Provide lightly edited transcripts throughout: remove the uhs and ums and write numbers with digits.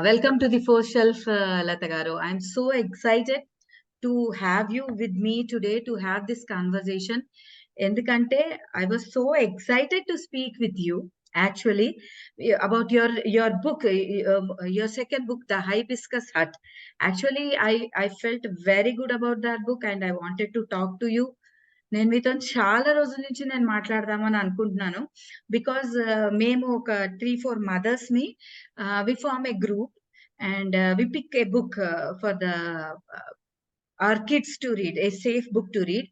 Welcome to the Fourth Shelf, Latha garu. I'm so excited to have you with me today to have this conversation. Endukante I was so excited to speak with you actually about your book, your second book, The Hibiscus Hut. Actually, I felt very good about that book and I wanted to talk to you. నేను మీతో చాలా రోజుల నుంచి నేను మాట్లాడదామని అనుకుంటున్నాను. Because మేము ఒక 3-4 మదర్స్‌ని we form a group and we pick a book for the our kids to read, a safe book to read.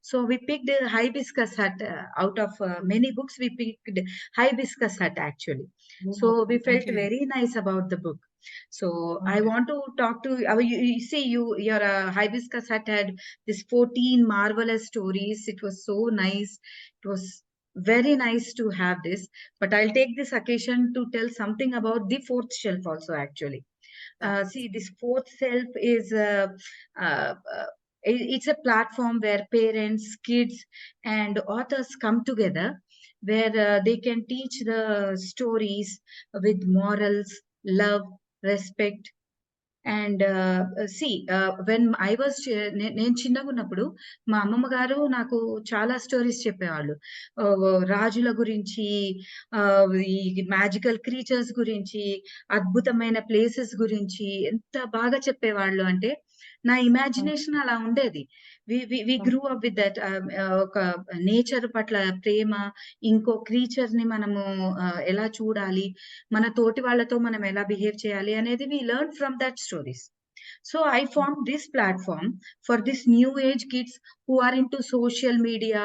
So we picked Hibiscus Hut. Out of many books, we picked Hibiscus Hut actually. So we felt very nice about the book. So I want to talk to you see, your Hibiscus Hut had this 14 marvelous stories. It was so nice. It was very nice to have this. But I'll take this occasion to tell something about the fourth shelf also actually. See, this fourth self is uh, uh, it's a platform where parents, kids, and authors come together, where they can teach the stories with morals, love, respect. And see when I was నేను చిన్నగా ఉన్నప్పుడు మా అమ్మమ్మ గారు నాకు చాలా stories చెప్పేవాళ్ళు. రాజుల గురించి, ఈ మ్యాజికల్ క్రీచర్స్ గురించి, అద్భుతమైన ప్లేసెస్ గురించి ఎంత బాగా చెప్పేవాళ్ళు అంటే నా ఇమాజినేషన్ అలా ఉండేది. వి గ్రూ అప్ విత్ దట్. ఒక నేచర్ పట్ల ప్రేమ, ఇంకో క్రీచర్ ని మనము ఎలా చూడాలి, మన తోటి వాళ్ళతో మనం ఎలా బిహేవ్ చేయాలి అనేది we learn from that stories. So I formed this platform for this new age kids who are into social media,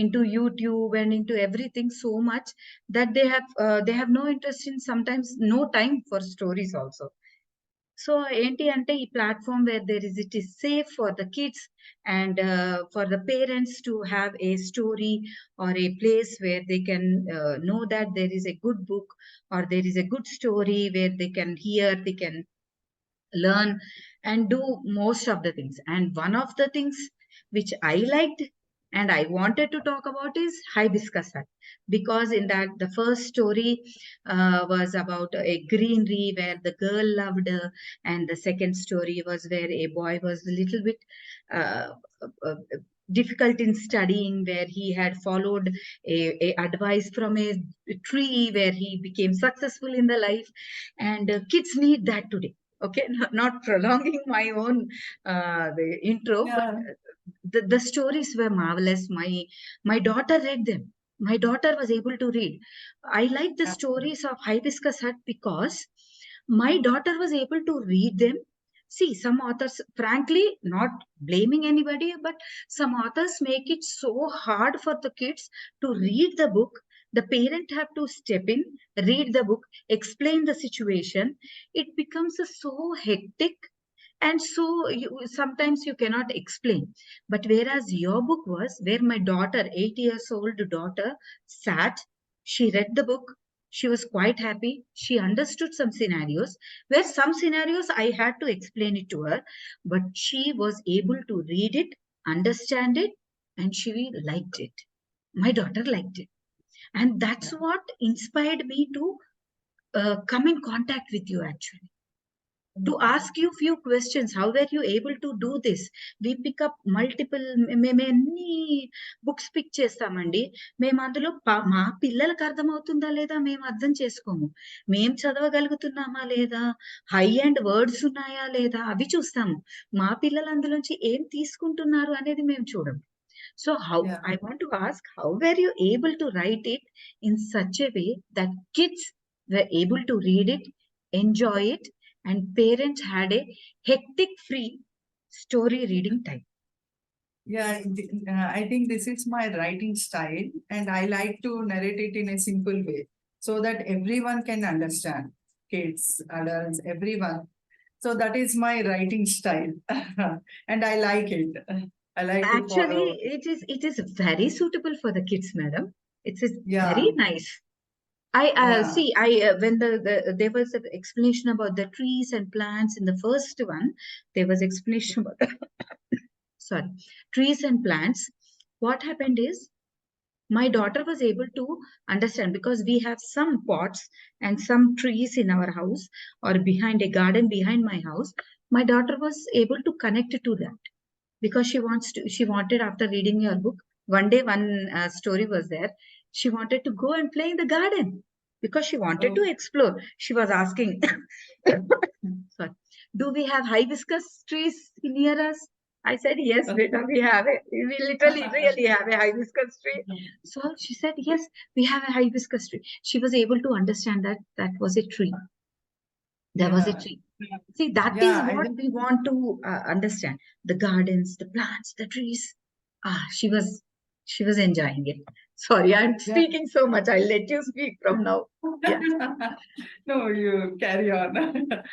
into YouTube, and into everything so much that they have no interest in, sometimes no time for stories also. So ఏంటి అంటే ఈ platform where there is it is safe for the kids and for the parents to have a story or a place where they can know that there is a good book or there is a good story where they can hear, they can learn and do most of the things. And one of the things which I liked and I wanted to talk about is Hibiscus Hut, because in that the first story was about a greenery where the girl loved, and the second story was where a boy was a little bit uh, uh, difficult in studying, where he had followed a advice from a tree where he became successful in the life. And kids need that today. Okay, not prolonging my own the intro, but the stories were marvelous. My daughter read them. My daughter was able to read. I like the stories of Hibiscus Hut because my daughter was able to read them. See, some authors, frankly, not blaming anybody, but some authors make it so hard for the kids to read the book. The parent have to step in, read the book, explain the situation. It becomes so hectic, and so sometimes you cannot explain. But whereas your book was where my daughter, 8 years old daughter, sat, she read the book, she was quite happy, she understood some scenarios, where some scenarios I had to explain it to her, but she was able to read it, understand it, and she liked it. My daughter liked it, and that's what inspired me to come in contact with you actually, to ask you few questions. How were you able to do this? We pick up multiple, మేము ఎన్ని books pick చేస్తామండి, మేము అందులో మా పిల్లలకు అర్థమవుతుందా లేదా మేము అర్థం చేసుకోము, మేము చదవగలుగుతున్నామా లేదా, హై అండ్ వర్డ్స్ ఉన్నాయా లేదా అవి చూస్తాము, మా పిల్లలు అందులోంచి ఏం తీసుకుంటున్నారు అనేది మేము చూడము. So how, I want to ask, how were you able to write it in such a way that kids were able to read it, enjoy it, and parents had a hectic free story reading time? I think this is my writing style, and I like to narrate it in a simple way so that everyone can understand, kids, adults, everyone. So that is my writing style, and I like it. I like to Actually, follow. it is very suitable for the kids, madam. It's Yeah, very nice. I yeah. see. I when there was an explanation about the trees and plants in the first one. There was explanation about sorry, trees and plants. What happened is my daughter was able to understand because we have some pots and some trees in our house or behind a garden behind my house. My daughter was able to connect to that because she wanted after reading your book one day one story was there. She wanted to go and play in the garden because she wanted to Oh, explore. She was asking sorry, do we have hibiscus trees near us? I said yes, beta, we have it. We literally really have a hibiscus tree. So she said yes, we have a hibiscus tree. She was able to understand that that was a tree. There was a yeah. tree. See, that is Yeah, I what think, we want to understand. The gardens, the plants, the trees. Ah, she was enjoying it. Sorry, I'm yeah. speaking so much. I'll let you speak from now. Yeah. No, you carry on.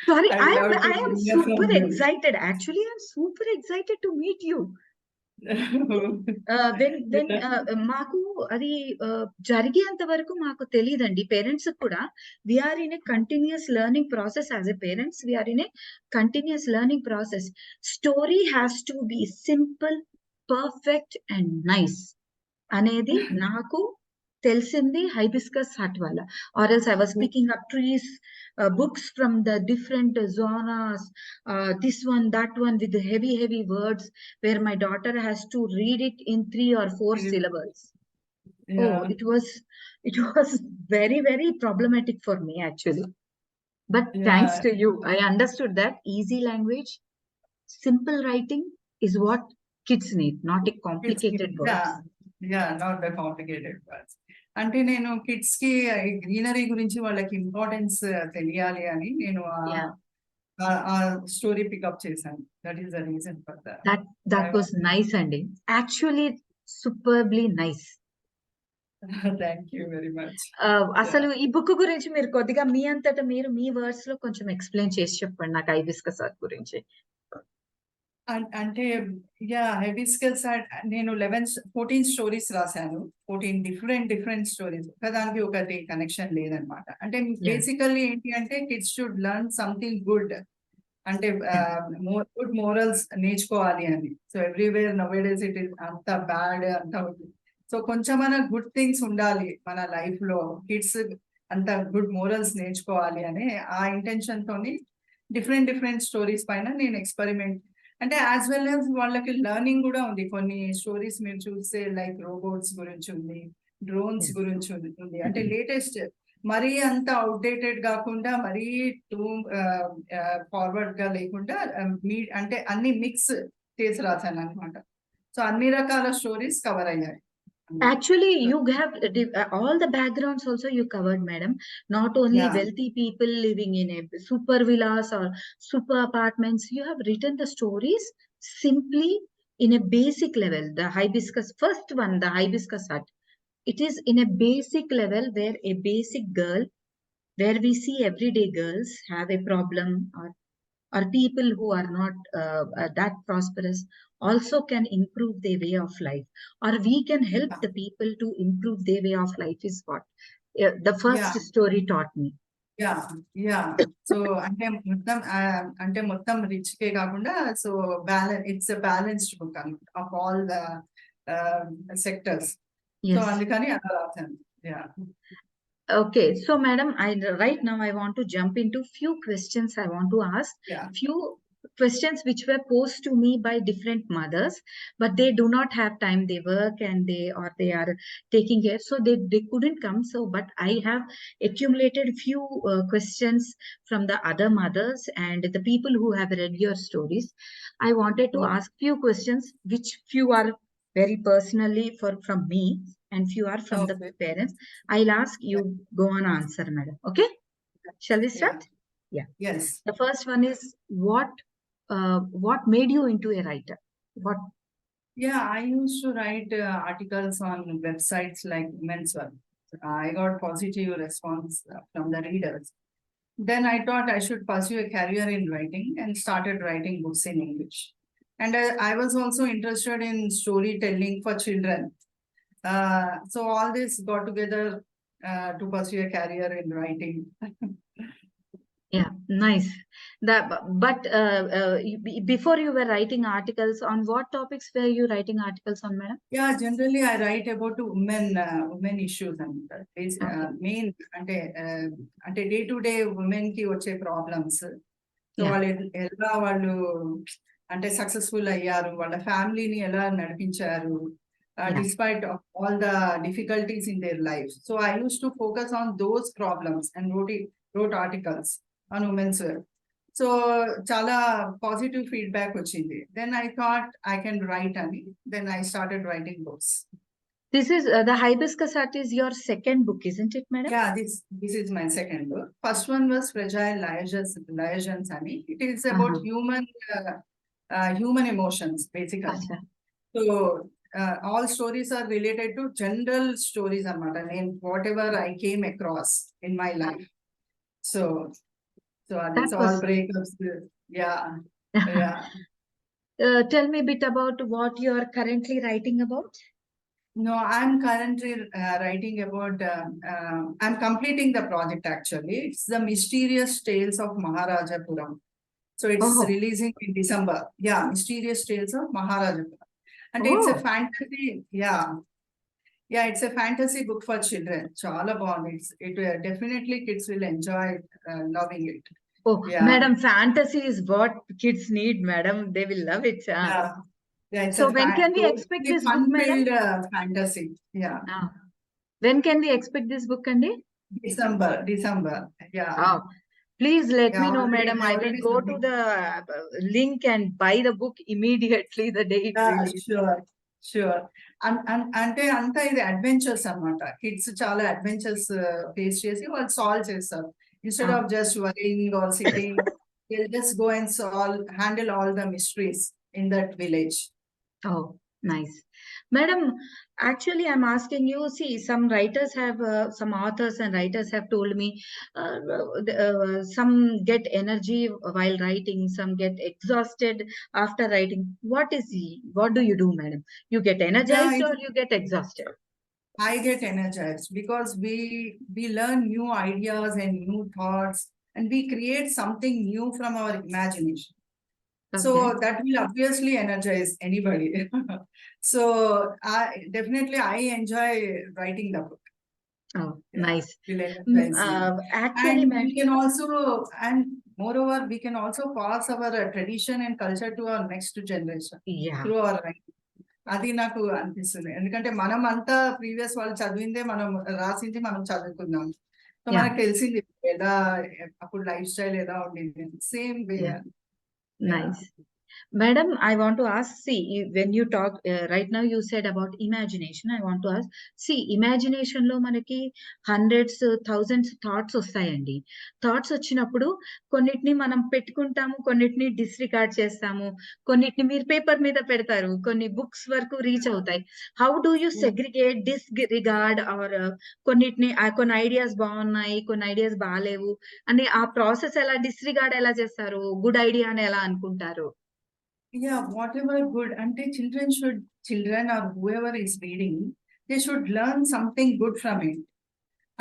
Sorry, I love to I am hear super from you. excited. Actually, I'm super excited to meet you. When మాకు అది జరిగేంత వరకు మాకు తెలియదండి parents కూడా we are in a continuous learning process as a parents we are in a continuous learning process story has to be simple perfect and nice అనేది నాకు తెలిసింది హైబిస్కస్ హట్ వల్ల or else I was picking up trees books from the different genres, this one, that one, with the heavy words, where my daughter has to read it in 3 or 4 syllables. Oh, Yeah, it was very problematic for me actually. But thanks yeah. to you, I understood that easy language, simple writing is what kids need, not a Kids కి complicated words. Not the complicated words. అంటే నేను kids కి greenery గురించి వాళ్ళకి importance తెలియాలి అని నేను Yeah, ఆ స్టోరీ పికప్ చేశాను. That is the reason for the that was nice ending. Actually, superbly nice. Thank you very much. అసలు ఈ బుక్ గురించి మీరు కొద్దిగా మీ అంతట మీరు మీ వర్డ్స్ లో కొంచెం ఎక్స్ప్లెయిన్ చేసి చెప్పండి నాకు హైబిస్కస్ హార్ట్ గురించి. అంటే హైబిస్కస్ నేను 14 స్టోరీస్ రాశాను. 14 డిఫరెంట్ స్టోరీస్. ఒకదానికి ఒకటి కనెక్షన్ లేదనమాట. అంటే Yeah, బేసికల్లీ ఏంటి అంటే kids should learn something good. అంటే yeah, గుడ్ మోరల్స్ నేర్చుకోవాలి అని. సో ఎవ్రీవేర్ నౌ-ఏ-డేస్ ఇట్ ఈస్ అంత బ్యాడ్ అంత. సో కొంచెమన్నా గుడ్ థింగ్స్ ఉండాలి మన లైఫ్ లో. కిడ్స్ అంత గుడ్ మోరల్స్ నేర్చుకోవాలి అని ఆ ఇంటెన్షన్ తోని డిఫరెంట్ స్టోరీస్ పైన నేను ఎక్స్పెరిమెంట్. అంటే యాజ్ వెల్ యాజ్ వాళ్ళకి లెర్నింగ్ కూడా ఉంది. కొన్ని స్టోరీస్ మీరు చూస్తే లైక్ రోబోట్స్ గురించి ఉంది, డ్రోన్స్ yeah. గురించి ఉంది. అంటే లేటెస్ట్, మరీ అంత అవుట్డేటెడ్ కాకుండా, మరీ టూ ఫార్వర్డ్ గా లేకుండా అంటే అన్ని మిక్స్ చేసి రాశాను అనమాట. సో అన్ని రకాల స్టోరీస్ కవర్ అయ్యాయి. Actually, you have all the backgrounds also you covered, madam. Not only yeah wealthy people living in a super villas or super apartments. You have written the stories simply in a basic level. The hibiscus, first one, the hibiscus hut. It is in a basic level where a basic girl, where we see everyday girls have a problem, or people who are not that prosperous also can improve their way of life, or we can help the people to improve their way of life is what the first yeah story taught me. Yeah yeah so అంటే మొత్తం rich కే కాకుండా, so it's balanced book అనమాట of all the sectors. So Yes. అందుకని అలా రాశాను. Yeah Okay, so madam, right now I want to jump into few questions I want to ask. Yeah Few questions which were posed to me by different mothers, but they do not have time. They work and they are taking care, so they couldn't come. So, but I have accumulated few questions from the other mothers and the people who have read your stories. I wanted to ask few questions, which few are very personally from me, and few are from the okay. parents. I'll ask you, go on answer, madam. Okay? Shall we yeah start? Yeah. Yes. The first one is what made you into a writer? What? Yeah, I used to write articles on websites like Women's World. I got positive response from the readers. Then I thought I should pursue a career in writing and started writing books in English. And I was also interested in storytelling for children. So all this got together to pursue a career in writing. Yeah, nice. But before you were writing articles, on what topics were you writing articles on, madam? Yeah, generally I write about women issues and Okay. main అంటే day to day women కి వచ్చే problems. So Yeah. వాళ్ళు ఎలా వాళ్ళు అంటే successful అయ్యారు, వాళ్ళ ఫ్యామిలీని ఎలా నడిపించారు, Yeah. despite of all the difficulties in their lives. So I used to focus on those problems and wrote articles on women's wealth. So చాలా పాజిటివ్ ఫీడ్బ్యాక్ వచ్చింది. Then I thought I can write అని, then I started writing books. This is the Hibiscus Hut is your second book, isn't it, madam? Yeah, this is my second book. First one was Fragile Liaisons అని. It is about human emotions basically. Acha. So all stories are related to general stories అన్నమాట. నేను whatever I came across in my life. So That it's all was breakups. Yeah. Yeah. Tell me a bit about what you are currently writing about. No, I'm currently writing about, I'm completing the project actually. It's the Mysterious Tales of Maharajapuram. So it's Oh. releasing in December. Yeah, Mysterious Tales of Maharajapuram. And it's a Oh. fantasy, yeah. Yeah, it's a fantasy book for children. Chala bagundi. Definitely kids will enjoy loving it. Oh, Yeah. madam, fantasy is what kids need, madam. They will love it. Yeah. Yeah, it's So a when can we expect totally this book, madam? fun-filled fantasy. Yeah. When can we expect this book, Andy? December. Yeah. Oh, please let Yeah, me know, already- madam. I will already go to submitted. the link and buy the book immediately the day it Yeah, releases. sure. అంటే అంతా ఇది adventures అన్నమాట. Kids చాలా adventures face చేసి వాళ్ళు solve చేస్తారు. Instead of just worrying or sitting, they'll just go and handle all the mysteries in that village. Oh, nice. Madam, actually, I'm asking you, see, some writers have, some authors and writers have told me, some get energy while writing, some get exhausted after writing. What do you do, madam? You get energized or you get exhausted? I get energized because we learn new ideas and new thoughts, and we create something new from our imagination. So Okay. that will obviously energize anybody. So I enjoy writing the book. Oh, Yeah, nice. will energize you. Actually, And we can also, and moreover, we can also pass our tradition and culture to our next generation yeah. through our writing. అది నాకు అనిపిస్తుంది. ఎందుకంటే మనం అంతా previous వాళ్ళు చదివిందే మనం రాసింది మనం చదువుకున్నాం. So Yeah. మనకు తెలిసింది ఎలా అప్పుడు లైఫ్ స్టైల్ ఎలా ఉండేది. Same way. Nice. Madam, I want to ask, see, when you talk, right now you said about imagination. I want to ask, see, imagination లో మనకి hundreds, thousands thoughts వస్తాయండి. Thoughts వచ్చినప్పుడు కొన్నిటిని మనం పెట్టుకుంటాము, కొన్నిటిని డిస్రిగార్డ్ చేస్తాము, కొన్నిటిని మీరు పేపర్ మీద పెడతారు, కొన్ని బుక్స్ వరకు రీచ్ అవుతాయి. How do you segregate disregard or కొన్నిటిని కొన్ని ఐడియాస్ బాగున్నాయి, కొన్ని ఐడియాస్ బాగాలేవు అని ఆ ప్రాసెస్ ఎలా డిస్రిగార్డ్ ఎలా చేస్తారు? గుడ్ ఐడియా అని ఎలా అనుకుంటారు? Yeah, whatever good, ante children or whoever is reading, they should learn something good from it.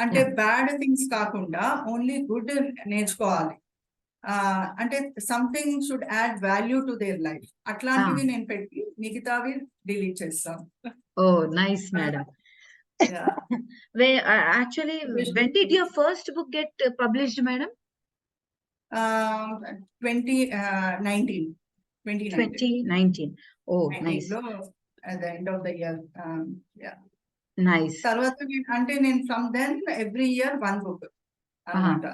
Ante bad things kaakunda only good నేర్చుకోవాలి. అంటే something should add value to their life. అట్లాంటివి నేను పెట్టి మిగతావి delete చేస్తాను. Oh, nice, madam. Yeah. Actually, when did your first book get published, madam? 2019. 2019. Oh, nice. At the end of the year. Yeah. Nice. తర్వాత అంటే నేను from then every year one book అన్నమాట.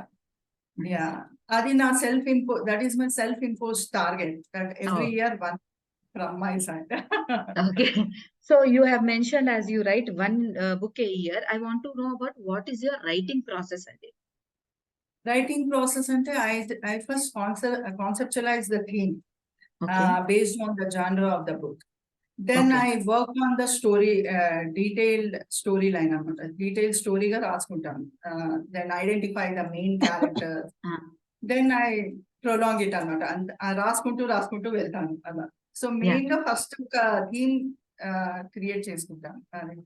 Yeah, అది నా that is my self-imposed target, that every year one from my side. Okay. So you have mentioned as you write one book a year. I want to know about what is your writing process? Writing process ante I first conceptualize the theme based on the genre of the book. Then I work on the story, detailed storyline అన్నమాట. Detailed story గా రాసుకుంటాను. Then identify the main character. Then I prolong it అన్నమాట. రాసుకుంటూ వెళ్తాను అలా. So main గా first ఒక theme create చేసుకుంటాం అది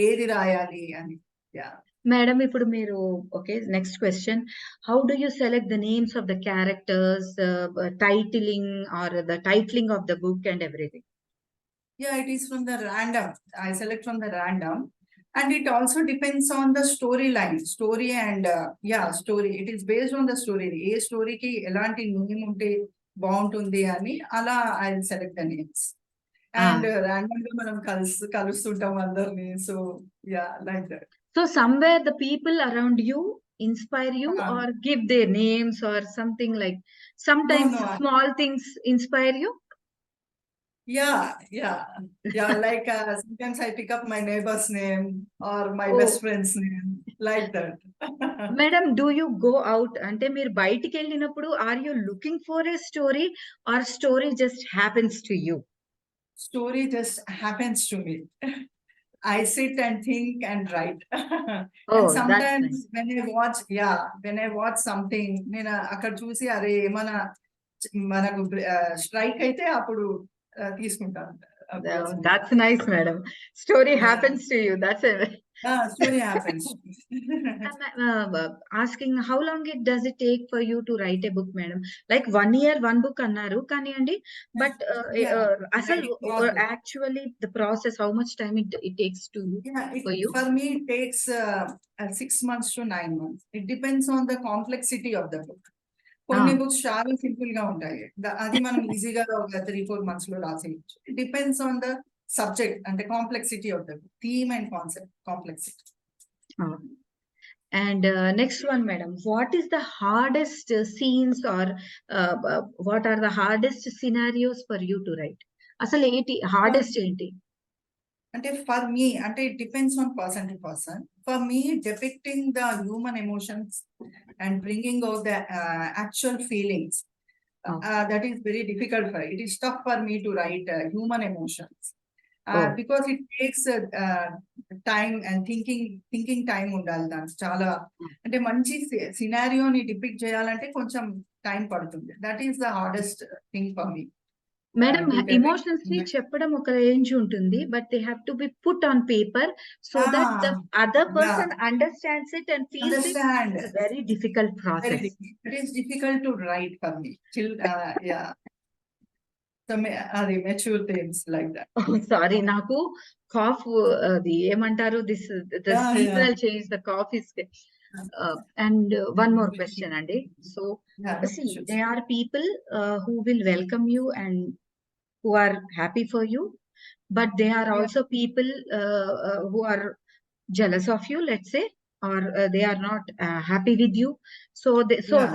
ఏది రాయాలి అని. యా మేడం ఇప్పుడు మీరు okay next question how do you select the names of the characters titling or the titling of the book and everything? Yeah, it is from the random. I select from the random, and it also depends on the storyline, story and story. It is based on the story. ఏ స్టోరీకి ఎలాంటి name ఉంటే బాగుంటుంది అని అలా I select the names. And random గా మనం కలుస్తుంటాం అందరిని. So yeah like that. So somewhere the people around you inspire you or give their names or something like sometimes No. small things inspire you? Yeah. Like sometimes I pick up my neighbor's name or my best Oh, friend's name, like that. madam, do you go out అంటే మీరు బయటికి వెళ్ళినప్పుడు are you looking for a story or story just happens to you? Story just happens to me. I sit and think and write. And Oh, that's sometimes nice. when I watch something, నేను అక్కడ చూసి అరే ఏమన్నా మనకు strike అయితే అప్పుడు తీసుకుంటాను. That's nice, madam. Story happens to you. That's it. Story happens. I'm asking how long does it take for you to write a book, madam? Like 1 year, one book అన్నారు కానివ్వండి. But అసలు actually the process, how much time it takes to for you? For me it takes 6 months to 9 months. It depends on the complexity of the book. కొన్ని books చాలా simple గా ఉంటాయి. అది మనం ఈజీగా ఒక 3-4 months లో రాసేయచ్చు. It depends on the subject అంటే complexity of the book, theme and concept complexity. And next one, madam, what is the hardest scenes or what are the hardest scenarios for you to write? అసలు ఏంటి hardest ఏంటి? అంటే for me అంటే it depends on person to person. For me depicting the human emotions and bringing out the actual feelings, that is very difficult for it is tough for me to write human emotions because it takes time and thinking time ఉండాలి. దానికి చాలా అంటే మంచి సినారియోని depict చేయాలంటే కొంచెం time పడుతుంది. That is the hardest thing for me. Madam emotions ని చెప్పడం ఒక రేంజ్ ఉంటుంది, but they have to be put on paper so that the other person understands it and feels it. It's a very difficult process. It is difficult to write for me. అది mature things like that. Sorry, నాకు cough అది ఏమంటారు this the seasonal change the cough is and one more question అండి. So see, there are people who will welcome you and who are happy for you, but there are also people who are jealous of you, let's say, or they are not happy with you. So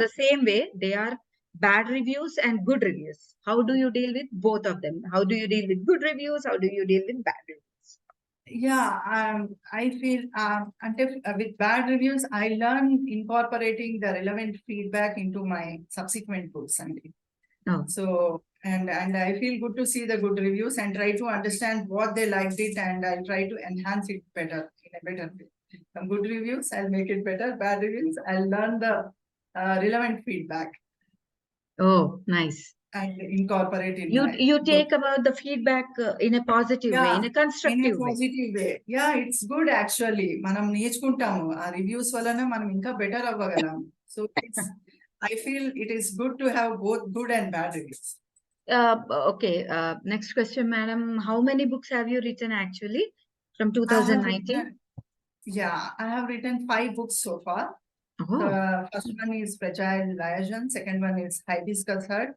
the same way, they are bad reviews and good reviews. How do you deal with both of them? How do you deal with good reviews? How do you deal with bad reviews? I feel with bad reviews I learn incorporating the relevant feedback into my subsequent books. So and I feel good to see the good reviews and try to understand what they liked it, and I'll try to enhance it better in a better way. Some good reviews I'll make it better, bad reviews I'll learn the relevant feedback. Oh, nice. And incorporate in you take about the feedback in a positive way, in a constructive way. Yeah, it's good actually. మనం నేర్చుకుంటాము ఆ reviews వలన మనం ఇంకా better అవ్వగలం. So I feel it is good to have both good and bad reviews. Okay, next question, madam. How many books have you written actually from 2019? I have written 5 books so far. The first one is Fragile Liaison, second one is Hibiscus Hut,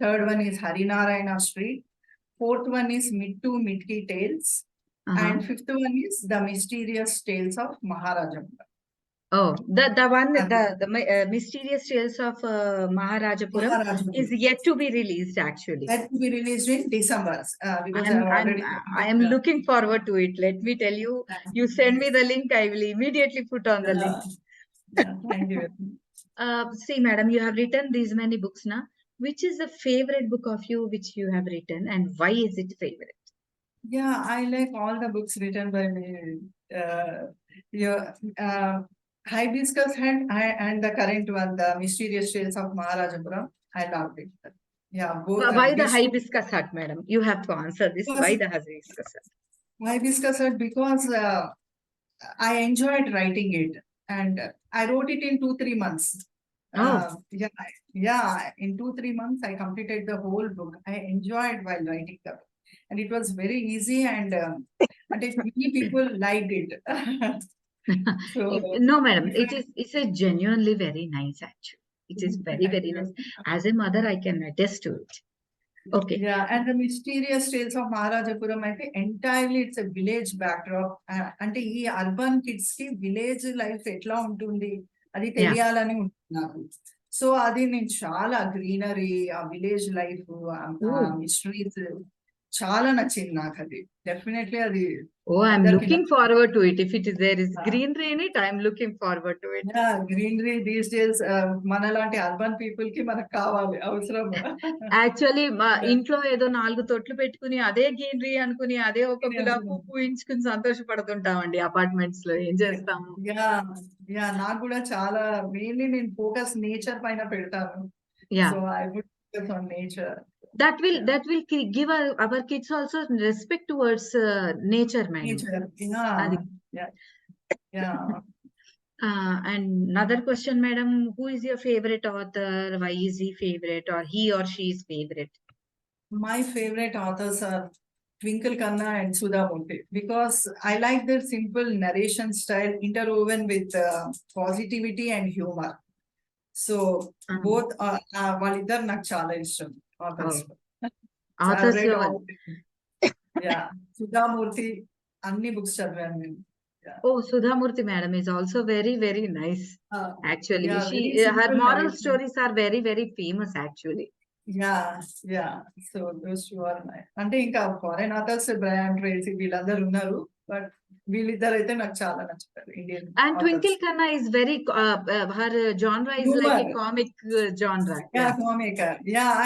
third one is Harinarayana Street, fourth one is Mid to Midkey Tales, and fifth one is The Mysterious Tales of Maharajapuram. Oh, the one the Mysterious Tales of Maharajapuram is yet to be released actually. Yet to be released in December. Because I am looking forward to it. Let me tell you, you send me the link, I will immediately put on the link. Thank you. See, madam, you have written these many books now. Which is the favorite book of you which you have written, and why is it favorite? Yeah, I like all the books written by me. Hibiscus Hut and the current one, The Mysterious Tales of Maharajapuram, I loved it. Why the these two. Hibiscus Hut, madam? You have to answer this. Why Because the Hibiscus Hut? Hibiscus Hut, because I enjoyed writing it, and I wrote it in 2-3 months. Oh, In 2-3 months I completed the whole book. I enjoyed while writing the book, and it was very easy, and many people liked it. So no, madam. if It's a genuinely very nice, actually. It is very, Thank very you. nice. As a mother, I can attest to it. Okay. Yeah, and the mysterious tales of Maharajapuram, I think entirely it's a village backdrop. అంటే ఈ urban kids కి village life ఎట్లా ఉంటుంది అది Yeah. తెలియాలని ఉంటుంది నాకు. So అది నేను చాలా గ్రీనరీ, ఆ విలేజ్ లైఫ్, ఆ Oh. మిస్టరీస్ చాలా నచ్చింది నాకు. అది డెఫినెట్లీ అది Oh, I'm అందరికి looking forward to it. If there is నచ్చింది. greenery in it, I'm looking forward to it. Greenery these days మనలాంటి అర్బన్ పీపుల్ కి మనకు కావాలి, అవసరం. యాక్చువల్లీ మా ఇంట్లో ఏదో 4 తొట్లు పెట్టుకుని అదే గ్రీనరీ అనుకుని అదే ఒక గులాబీ పువ్వు అవసరం. పూయించుకుని సంతోషపడుతుంటామండి అపార్ట్మెంట్స్ లో. ఏం చేస్తాము? నాకు కూడా చాలా మెయిన్లీ నేను ఫోకస్ నేచర్ పైన పెడతాను. Yeah. So I would focus on nature. That will give our kids also respect towards nature, madam. Nature. Adi. And another question, madam, who is your favorite author? Why is he favorite, or he or she is favorite? My favorite authors are Twinkle Khanna and Sudha Murthy, because I like their simple narration style interwoven with positivity and humor. So both వాళ్ళిద్దరు నాకు చాలా ఇష్టం authors. Authors Read లో all. Sudha Murthy అన్ని books చదివాను నేను. Oh, Sudha Murthy madam is also very, very nice. Actually, very her simple moral narration. stories are very, very famous actually. So those two are nice. అంటే ఇంకా foreign authors Bryan Tracy వీళ్ళందరూ ఉన్నారు, but వీళ్ళిద్దరు అయితే నాకు చాలా నచ్చుతారు Indian. And Twinkle Khanna is very her genre is like a comic genre. Comic.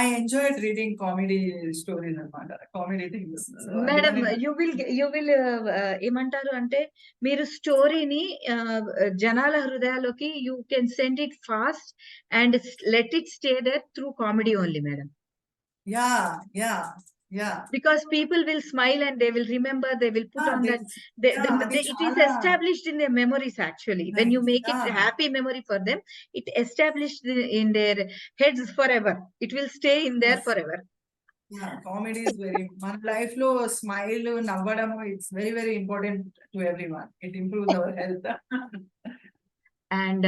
I enjoyed reading comedy stories అన్నమాట, comedy things. Madam you will ఏమంటారు అంటే మీరు స్టోరీని జనాల హృదయాల్లోకి you can send it fast and let it stay there through comedy only, madam. Because people will smile and they will remember, they will put on that. It is established in their memories actually. When you make it a happy memory for them, it established in their heads forever. It will stay in there forever. Comedy is very, మన life లో smile నవ్వడం, it's very very important to everyone. It improves our health. And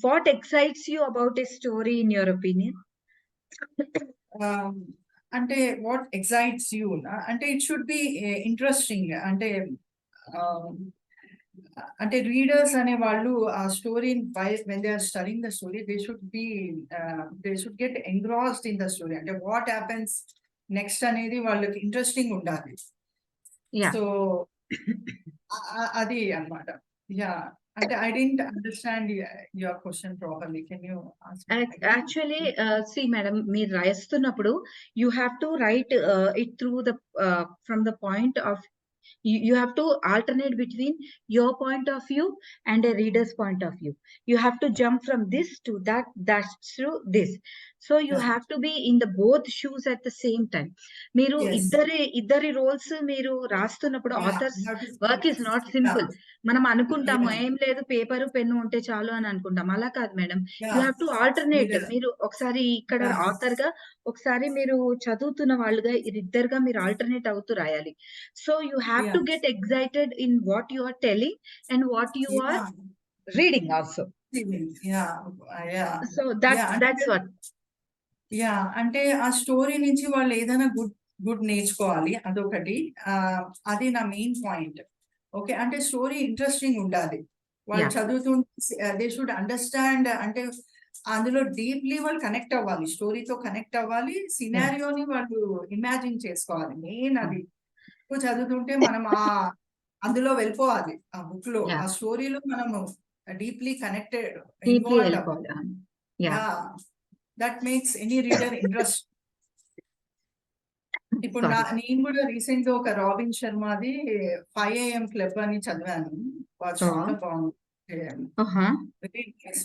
what excites you about a story in your opinion? అంటే what excites you అంటే it should be interesting. అంటే readers అనే వాళ్ళు ఆ స్టోరీని when they are studying the story they should get engrossed in the story. అంటే what happens next అనేది వాళ్ళకి ఇంట్రెస్టింగ్ ఉండాలి. సో అది అన్నమాట. అంటే I didn't understand your question properly. Can you ask me again? Actually, see madam, మీరు రాస్తున్నప్పుడు you have to write it through the from the point of you have to alternate between your point of view and a reader's point of view. You have to jump from this to that, that's through this. So you have to be in the both shoes at the same time. Meeru iddari roles meeru rastunnappudu author's work is not simple. మనం అనుకుంటాము ఏం లేదు paper pen ఉంటే చాలు అని అనుకుంటాం. అలా కాదు madam. You have to alternate. మీరు ఒకసారి ఇక్కడ ఆథర్ గా, ఒకసారి మీరు చదువుతున్న వాళ్ళుగా, ఇద్దరుగా మీరు ఆల్టర్నేట్ అవుతూ రాయాలి. So you have to get excited in what you are telling and what you are reading also. So that's what. అంటే ఆ స్టోరీ నుంచి వాళ్ళు ఏదైనా గుడ్ నేర్చుకోవాలి, అదొకటి. అది నా మెయిన్ పాయింట్. ఓకే, అంటే స్టోరీ ఇంట్రెస్టింగ్ ఉండాలి. వాళ్ళు చదువుతుంటే దే షుడ్ అండర్స్టాండ్. అంటే అందులో డీప్లీ వాళ్ళు కనెక్ట్ అవ్వాలి, స్టోరీతో కనెక్ట్ అవ్వాలి, సినారియోని వాళ్ళు ఇమాజిన్ చేసుకోవాలి. మెయిన్ అది చదువుతుంటే మనం అందులో వెళ్ళిపోవాలి, ఆ బుక్ లో, ఆ స్టోరీలో మనము డీప్లీ కనెక్టెడ్, ఇన్వాల్వ్డ్ అవ్వాలి. That makes any reader interest. ఇప్పుడు నేను కూడా రీసెంట్ గా ఒక రాబిన్ శర్మది 5 AM క్లబ్ అని చదివాను. చాలా బాగుంది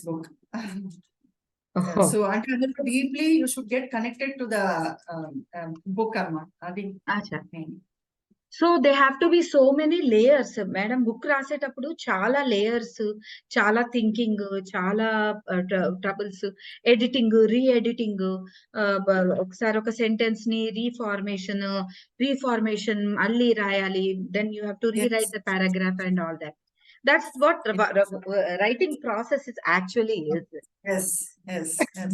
బుక్. ఓహో! సో అంటే అందులో deeply you should get connected to the book అన్నమాట. అది అచ్చా! Main. So they have to be so many layers. Madam book రాసేటప్పుడు చాలా లేయర్స్, చాలా థింకింగ్, చాలా ట్రబుల్స్, ఎడిటింగ్, రీ ఎడిటింగ్, ఒకసారి ఒక సెంటెన్స్ ని రీఫార్మేషన్ మళ్ళీ రాయాలి. Then you have to rewrite Yes. The paragraph and all that. That's what Yes. Writing process is actually is. Yes. Yes. Yes.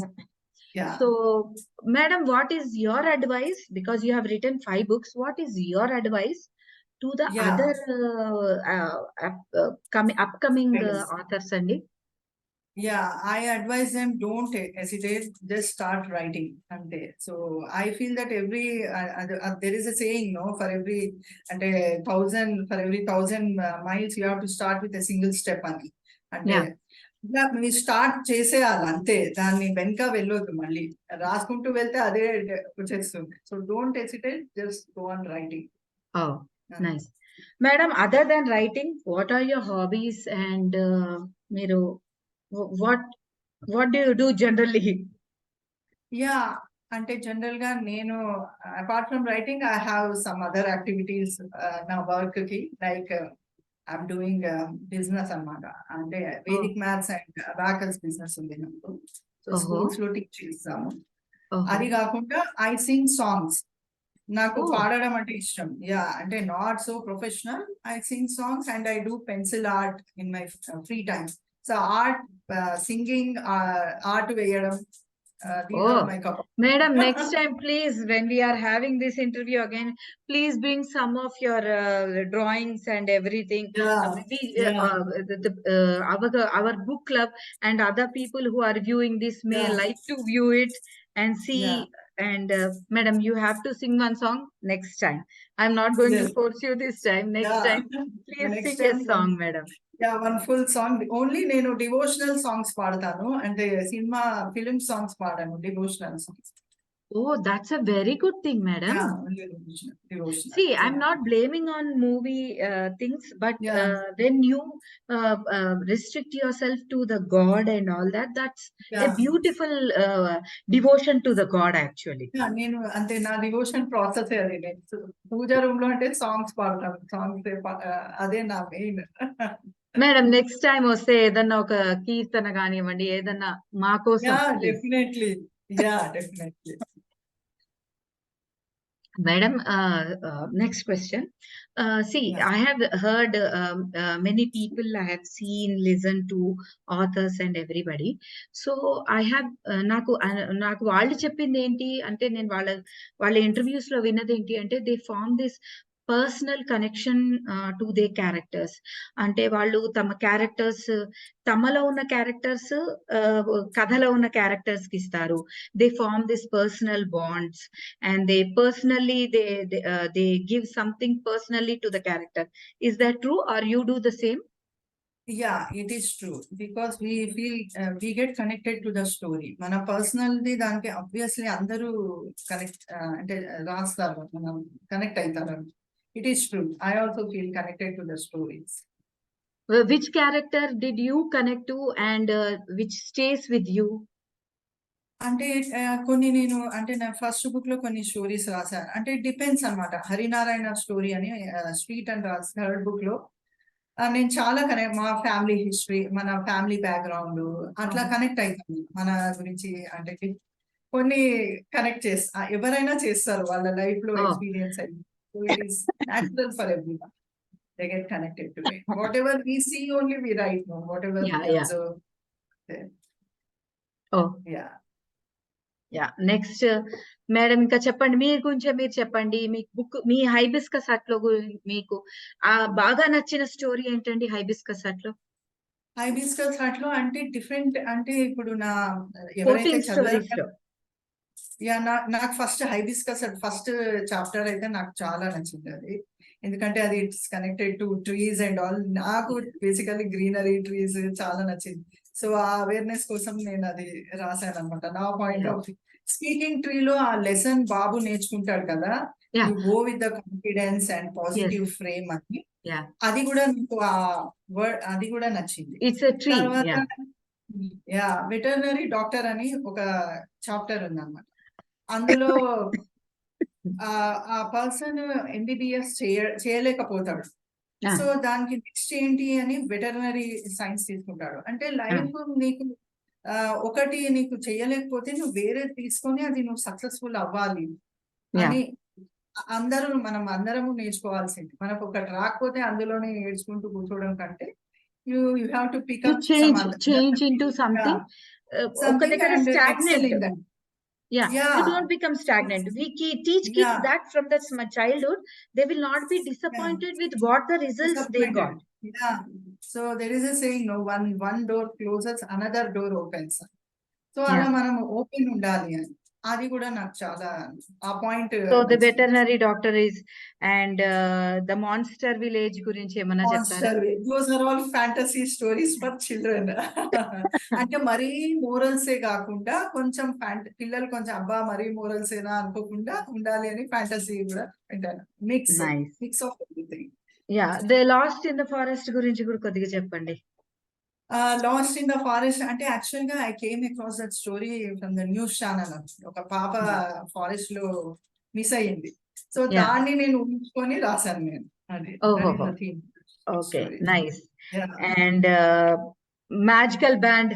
Yeah. So, madam, what is your advice? Because you have written 5 books, what is your advice to the Yeah. other upcoming Yes. authors, Andy? Yeah, I advise them don't hesitate, just start writing. And so I feel that there is a saying, no, for every thousand miles, you have to start with a single step. And Yeah. ఇలా మీరు start చేసేయాలి అంతే, దాన్ని వెనక వెళ్ళొద్దు, మళ్ళీ రాసుకుంటూ వెళ్తే అదే వచ్చేస్తుంది. So don't hesitate, just go on writing. Oh, nice. Madam, other than writing, what are your hobbies and మీరు what what do you do generally? Yeah, అంటే జనరల్ గా నేను apart from writing I have some other activities నా work కి, like I'm doing business అన్నమాట. అంటే Oh, Vedic maths and abacus business ఉంది నాకు. సో స్కూల్స్ లో టీచ్ చేస్తాము. అది కాకుండా ఐ సింగ్ సాంగ్స్. నాకు oh. పాడడం అంటే ఇష్టం. యా, అంటే not so professional. I sing songs and I do pencil art in my free time. So art, singing, art వేయడం, these are my Oh, cup of madam, tea. next time, please, when we are having this interview again, please bring some of your drawings and everything. Yeah, yeah, Our book club and other people who are viewing this may yeah, like to view it and see. yeah. And madam, you have to sing one song next time. I'm not going to Yes, force you this time. Next yeah. time, The please next sing a time, song, madam. yeah, one full song. Only నేను devotional songs పాడతాను, అంటే cinema film songs పాడాను, devotional songs. Oh, that's a very good thing, madam. Yeah, only devotional. See, I'm Yeah, not blaming on movie things, but yeah, when you restrict yourself to the God and all that, that's a yeah. beautiful devotion to the God, actually. Yeah, నేను అంటే నా devotion process అది. నేను పూజ room లో అంటే songs పాడతాను, songs అదే నా మెయిన్. మేడం నెక్స్ట్ టైం వస్తే ఏదన్నా ఒక కీర్తన కానివ్వండి, ఏదన్నా మా కోసం yeah, please. Definitely. Yeah, definitely. Madam, next question. See, Yeah. I have heard many people, I have seen, listened to authors and everybody. So I have నాకు వాళ్ళు చెప్పింది ఏంటి అంటే, నేను వాళ్ళ ఇంటర్వ్యూస్ లో విన్నది ఏంటి అంటే, they form this personal connection to they characters. అంటే వాళ్ళు తమ క్యారెక్టర్స్, తమలో ఉన్న క్యారెక్టర్స్ కథలో ఉన్న క్యారెక్టర్స్ కి ఇస్తారు. They form this personal bonds and they give something personally to the character. Is that true, or you do the same? Yeah, it is true, because we feel we get connected to the story. మన personal the దానికి obviously అందరూ connect, అంటే రాస్తారు, మనం connect అవుతారు. It is true, I also feel connected to the stories. Which character did you connect to and which stays with you? అంటే కొన్ని నేను అంటే నా ఫస్ట్ బుక్ లో కొన్ని స్టోరీస్ రాశాను. అంటే డిపెండ్స్ అన్నమాట. హరినారాయణ స్టోరీ అని స్ట్రీట్ అని రాసి థర్డ్ బుక్ లో నేను చాలా మా ఫ్యామిలీ హిస్టరీ, మన ఫ్యామిలీ బ్యాక్గ్రౌండ్ అట్లా కనెక్ట్ అవుతాను. మన గురించి అంటే కొన్ని కనెక్ట్ చేస్తా, ఎవరైనా చేస్తారు వాళ్ళ లైఫ్ లో Oh, ఎక్స్పీరియన్స్ అయ్యి. So it is natural for everyone. They get connected to it. Whatever we see, only we write. No, whatever we yeah. observe. Oh, Yeah. yeah. Next, madam ఇంకా చెప్పండి, మీ గురించి మీరు చెప్పండి. మీ బుక్, మీ హైబిస్కస్ హట్ లో మీకు బాగా నచ్చిన స్టోరీ ఏంటండి హైబిస్కస్ హట్ లో? హైబిస్కస్ హట్ లో అంటే డిఫరెంట్, అంటే ఇప్పుడు ఎవరైతే 14 చదివారో, స్టోరీస్ లో. యా, నాకు first Hibiscus Hut first chapter అయితే నాకు చాలా నచ్చింది అది. ఎందుకంటే అది it's connected to trees and all. నాకు బేసికలీ గ్రీనరీ, ట్రీస్ చాలా నచ్చింది. సో ఆ అవేర్నెస్ కోసం నేను అది రాశాను అనమాట. నా పాయింట్ ఆఫ్ స్పీకింగ్ ట్రీ లో ఆ లెసన్ బాబు నేర్చుకుంటాడు కదా, Yeah. You go with the confidence and positive frame అని. Yeah. అది కూడా నాకు ఆ వర్డ్ అది కూడా నచ్చింది. It's a tree. తర్వాత Yeah. యా వెటర్నరీ డాక్టర్ అని ఒక చాప్టర్ ఉందన్నమాట. అందులో ఆ పర్సన్ ఎంబీబీఎస్ చేయలేకపోతాడు. ఆ! సో దానికి నెక్స్ట్ ఏంటి అని వెటర్నరీ సైన్స్ తీసుకుంటాడు. అంటే ఆ! లైఫ్ నీకు ఒకటి నీకు చేయలేకపోతే నువ్వు వేరేది తీసుకొని అది నువ్వు సక్సెస్‌ఫుల్ అవ్వాలి యాహ్! అని మనం అందరము నేర్చుకోవాల్సింది. మనకొకటి రాకపోతే అందులోనే ఏడ్చుకుంటూ కూర్చోవడం కంటే you have to pick to up some change other change into yeah! Something ఒక సంథింగ్ దగ్గర and excel stagnant. In that. Yeah, you yeah! don't become stagnant. Teach kids yeah! that from the childhood, they will not be yeah! disappointed with what the results they got. Disappointed. Yeah. So there is a saying, no, one door closes, another door opens. So అలా Yeah. మనం open ఉండాలి అని. అది కూడా నాకు చాలా ఆ point So the నచ్చింది. veterinary doctor is and the monster village గురించి ఏమన్నా చెప్తారా? Monster those are all fantasy stories for children. అంటే మరీ మోరల్సే కాకుండా కొంచెం పిల్లలు కొంచెం అబ్బా మరీ మోరల్సేనా అనుకోకుండా ఉండాలి అని ఫ్యాంటసీ కూడా వింటాను. Mix nice. Mix of everything. Yeah! The last in the forest గురించి కూడా కొద్దిగా చెప్పండి. లాస్ట్ ఇన్ ద ఫారెస్ట్ అంటే యాక్చువల్‌గా I came across that story from the news channel. ఒక పాప హ్మ్. ఫారెస్ట్‌లో మిస్ అయ్యింది. So yeah! దాన్ని నేను ఊహించుకొని రాసాను నేను. దట్ ఈస్ ఓహోహో! The theme okay. Story. Nice. Yeah! And magical band.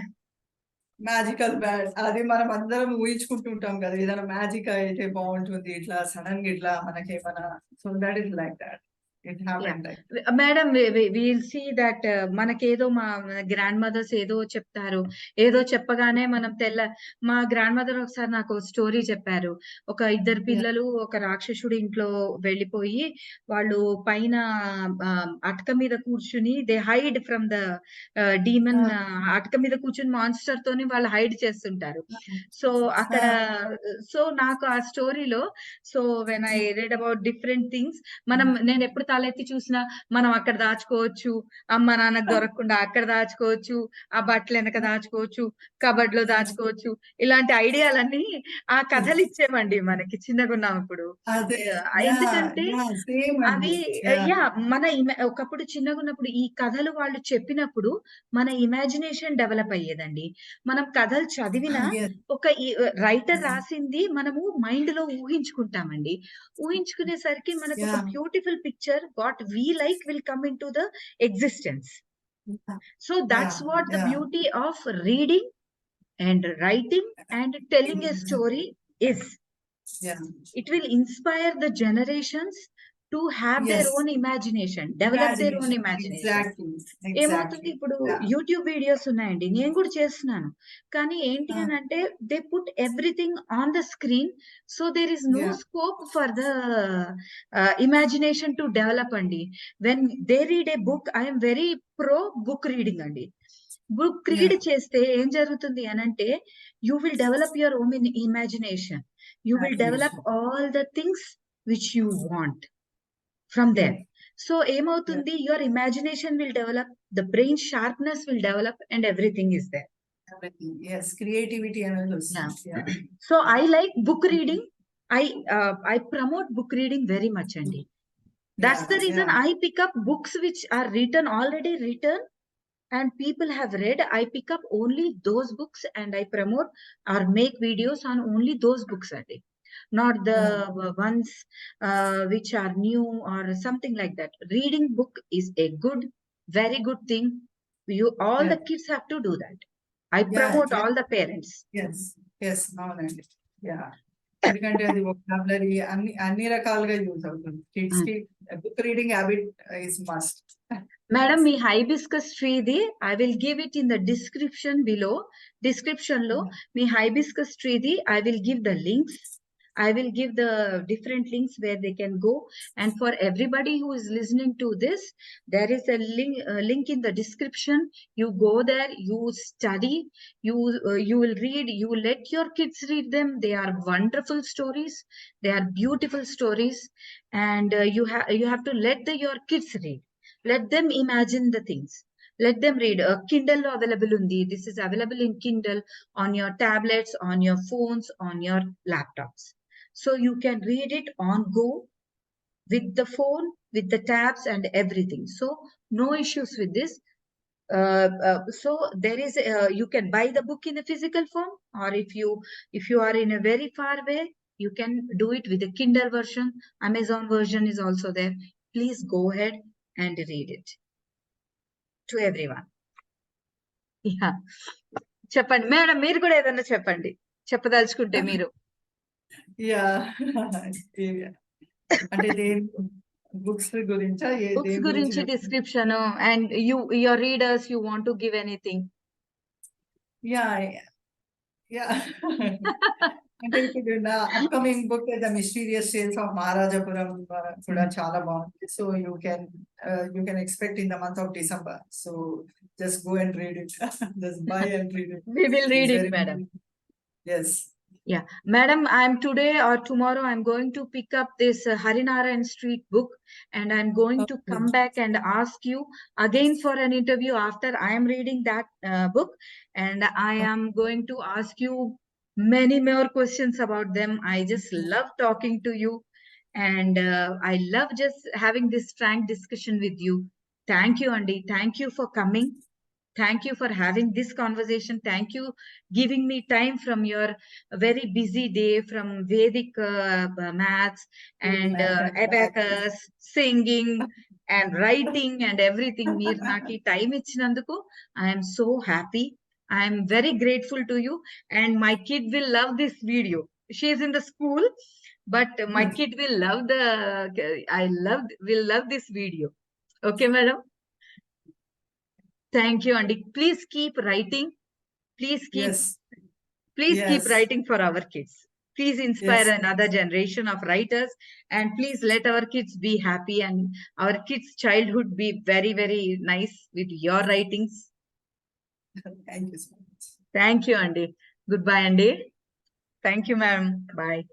Magical bad అది మనం అందరం ఊహించుకుంటూ ఉంటాం కదా! ఏదైనా మ్యాజిక్ అయితే బావుంటుంది. ఇట్లా సడెన్‌గా ఇట్లా మనకేమైనా so that is like that. It yeah! Happened like madam will see that మనకేదో మా గ్రాండ్ మదర్స్ ఏదో చెప్తారు. ఏదో చెప్పగానే మనం మా గ్రాండ్ మదర్ ఒకసారి నాకు స్టోరీ చెప్పారు. ఒక ఇద్దరు యాహ్! పిల్లలు ఒక రాక్షసుడి ఇంట్లో వెళ్ళిపోయి, వాళ్ళు పైన అటక మీద కూర్చుని they hide from the demon. ఆ! అటక మీద కూర్చొని మాన్‌స్టర్‌తోని వాళ్ళు హైడ్ చేస్తుంటారు. సో, ఆ! అక్కడ సో, నాకు ఆ స్టోరీలో so, when I read about different things నేనెప్పుడు తలెత్తి చూసినా మనం అక్కడ దాచుకోవచ్చు. అమ్మ నాన్నకి దొరకకుండా అక్కడ దాచుకోవచ్చు. ఆ బట్టలెనక దాచుకోవచ్చు. కబోర్డ్‌లో దాచుకోవచ్చు. ఇలాంటి ఐడియాలన్నీ ఆ కథలిచ్చేవండి మనకి చిన్నగున్నప్పుడు. అదే. యాహ్! ఎందుకంటే యాహ్! సేమ్ అవి అండి. యాహ్! యాహ్! ఒకప్పుడు చిన్నగున్నప్పుడు ఈ కథలు వాళ్ళు చెప్పినప్పుడు మన ఇమాజినేషన్ డెవలప్ అయ్యేదండి. మనం కథలు చదివినా యెస్. ఒక రైటర్ రాసింది మనము మైండ్‌లో ఊహించుకుంటామండి. ఊహించుకునేసరికి మనకొక yeah! Beautiful picture what we like will come into the existence. Yeah! So that's yeah! what the yeah! beauty of reading and writing and telling a story is. Yeah! It will inspire the generations to have their yes. own imagination, develop their own imagination. imagination. Exactly. ఏమవుతుంది exactly. ఇప్పుడు yeah! YouTube videos ఉన్నాయండి. నేను కూడా చేస్తున్నాను. కానీ ఏంటి ఆ! అనంటే they put everything on the screen. So there is no yeah! Scope for the imagination to develop అండి. When they read a book I am very pro book reading అండి. Book read yeah! చేస్తే ఏం జరుగుతుంది అనంటే you will develop your own imagination. You will develop imagination. all the things which you want from there. Yes. So yeah! ఏమవుతుంది your imagination will develop, the brain sharpness will develop and everything is there. Everything. Yes. Creativity అనేది Yeah. వస్తుంది. Yeah! So I yeah! like book reading. I promote book reading very much andi. That's yeah! the reason yeah! I pick up books which are already written and people have read. I pick up only those books and I promote or make videos on only those books only, not the yeah! ones which are new or something like that. Reading book is a very good thing. All the yeah! kids have to do that. I yeah! promote yeah! all the parents. Yes. Yes. అవునండి. Yeah! ఎందుకంటే అది vocabulary అన్ని అన్ని రకాలుగా use అవుతుంది. కిడ్స్‌కి book reading habit is must. Madam, మీ hibiscus ట్రీది I will give it in the description below. Description లో మీ హైబిస్కస్ ట్రీది I will give the links. I will give the different links where they can go. And for everybody who is listening to this, there is a link in the description. You go there, you study, you will read, you will let your kids read them. They are wonderful stories. They are beautiful stories. And you have to let your kids read. Let them imagine the things. Let them read. Kindle available undi. This is available in Kindle on your tablets, on your phones, on your laptops. So you can read it on go with the phone, with the tabs and everything. So no issues with this. So there is you can buy the book in a physical form, or if you are in a very far way, you can do it with a Kindle version. Amazon version is also there. Please go ahead and read it to everyone. Yeah. చెప్పండి madam, మీరు కూడా ఏదన్నా చెప్పండి, చెప్పదలుచుకుంటే మీరు. Yeah అంటే books గురించా books గురించి description, and your readers you want to give anything. Yeah yeah అంటే ఇప్పుడు నా upcoming book the mysterious tales of Maharajapuram కూడా చాలా బాగుంది. So you can expect in the month of December. So just go and read it. Just buy and read it. We will read it, madam. Yes. Yeah, madam, I'm today or tomorrow I'm going to pick up this Harinarayan Street book, and I'm going to come back and ask you again for an interview after I am reading that book, and I am going to ask you many more questions about them. I just love talking to you, and I love just having this frank discussion with you. Thank you, Andy. Thank you for coming. Thank you for having this conversation. Thank you giving me time from your very busy day, from Vedic maths and abacus, singing and writing and everything. Meer naki time ichinanduku I am so happy. I am very grateful to you, and my kid will love this video. She is in the school, but my kid will love will love this video. Okay, madam? Thank you, Andy. Please keep writing. Please keep Yes. writing for our kids. Please inspire Yes. another generation of writers, and please let our kids be happy and our kids' childhood be very, very nice with your writings. Thank you so much. Thank you, Andy. Goodbye, Andy. Thank you, ma'am. Bye.